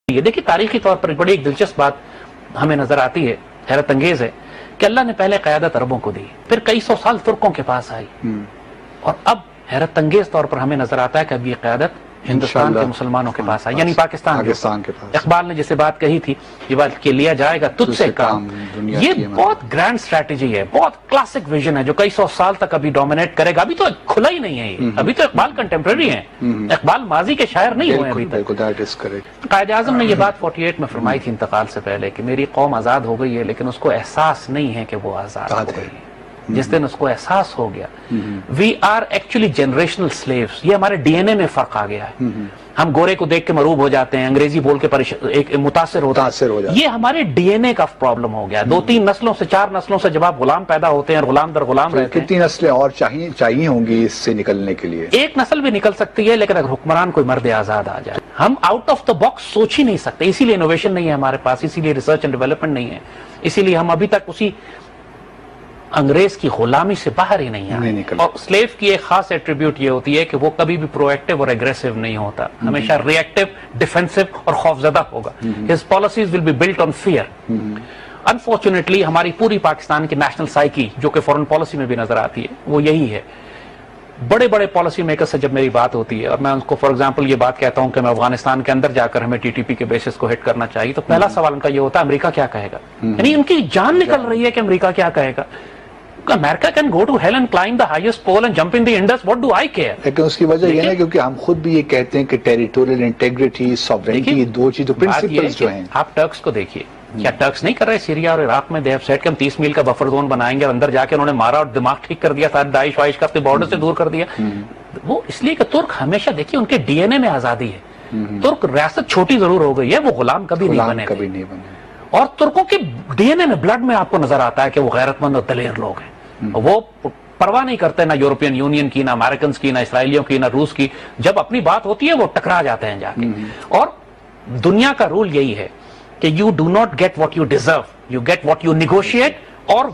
یہ دیکھیے تاریخی طور پر بڑی ایک دلچسپ بات ہمیں نظر آتی ہے، حیرت انگیز ہے کہ اللہ نے پہلے قیادت عربوں کو دی، پھر کئی سو سال ترکوں کے پاس آئی، اور اب حیرت انگیز طور پر ہمیں نظر آتا ہے کہ اب یہ قیادت ہندوستان کے مسلمانوں کے پاس آئی، یعنی پاکستان کے پاس۔ اقبال نے جسے بات کہی تھی یہ بات کہ لیا جائے گا تجھ سے کام، یہ بہت گرینڈ اسٹریٹجی ہے، بہت کلاسک ویژن ہے جو کئی سو سال تک ابھی ڈومینیٹ کرے گا۔ ابھی تو کھلا ہی نہیں ہے یہ، ابھی تو اقبال کنٹمپریری ہیں، اقبال ماضی کے شاعر نہیں ہوئے ابھی تک۔ قائد اعظم نے یہ بات 48 میں فرمائی تھی انتقال سے پہلے کہ میری قوم آزاد ہو گئی ہے لیکن اس کو احساس نہیں ہے کہ وہ آزاد ہو گئی ہے۔ جس دن اس کو احساس ہو گیا we are actually generational slaves, یہ ہمارے ڈی این اے میں فرق آ گیا ہے۔ ہم گورے کو دیکھ کے مروب ہو جاتے ہیں، انگریزی بول کے متاثر ہوتے ہیں، یہ ہمارے ڈی این اے کا پرابلم ہو گیا۔ 2-3 نسلوں سے 4 نسلوں سے جب آپ غلام پیدا ہوتے ہیں اور غلام در غلام رہتے ہیں، کتنی نسلیں اور چاہیے ہوں گی اس سے نکلنے کے لیے؟ ایک نسل بھی نکل سکتی ہے لیکن اگر حکمران کوئی مرد آزاد آ جائے، ہم آؤٹ آف دا باکس سوچ ہی نہیں سکتے، اسی لیے انوویشن نہیں ہے ہمارے پاس، اسی لیے ریسرچ اینڈ ڈیولپمنٹ نہیں ہے، اسی لیے ہم ابھی تک اسی انگریز کی غلامی سے باہر ہی نہیں آئے۔ اور سلیو کی ایک خاص ایٹریبیوٹ یہ ہوتی ہے کہ وہ کبھی بھی پرو ایکٹیو اور ایگریسو نہیں ہوتا، ہمیشہ ری ایکٹیو، ڈیفینسو اور خوفزدہ ہوگا۔ His policies will be built on fear. Unfortunately ہماری پوری پاکستان کی نیشنل سائیکی جو کہ فورن پالیسی میں بھی نظر آتی ہے وہ یہی ہے۔ بڑے بڑے پالیسی میکر سے جب میری بات ہوتی ہے اور میں ان کو فار ایگزامپل یہ بات کہتا ہوں کہ میں افغانستان کے اندر جا کر ہمیں ٹی ٹی پی کے بیسس کو ہٹ کرنا چاہیے، تو پہلا سوال ان کا یہ ہوتا ہے امریکہ کیا کہے گا؟ یعنی ان کی جان نکل رہی ہے کہ امریکہ کیا کہے گا۔ America can go to hell and climb the highest pole and jump in the Indus. What do I care? لیکن اس کی وجہ یہ ہے کیونکہ ہم خود بھی یہ کہتے ہیں کہ ٹیریٹوریل انٹیگریٹی، سوورنٹی، یہ دو چیزیں پرنسپلز جو ہیں۔ آپ ٹرکس کو دیکھیے، کیا ٹرکس نہیں کر رہے سیریا اور عراق میں؟ they have said کہ ہم 30 میل کا بفر زون بنائیں گے، اور اندر جا کے انہوں نے مارا اور دماغ ٹھیک کر دیا، سارے داعش وائش کا اپنے بارڈر سے دور کر دیا۔ وہ اس لیے کہ ترک ہمیشہ دیکھیے ان کے ڈی این اے میں آزادی ہے، ترک ریاست چھوٹی ضرور ہو گئی ہے، وہ غلام کبھی نہیں بنے، اور ترکوں کے ڈی این اے میں، بلڈ میں آپ کو نظر آتا ہے کہ وہ غیرت مند اور دلیر لوگ ہیں۔ وہ پرواہ نہیں کرتے نہ یورپین یونین کی، نہ امریکنز کی، نہ اسرائیلیوں کی، نہ روس کی، جب اپنی بات ہوتی ہے وہ ٹکرا جاتے ہیں جا کے۔ اور دنیا کا رول یہی ہے کہ you do not get what you deserve, you get what you negotiate, اور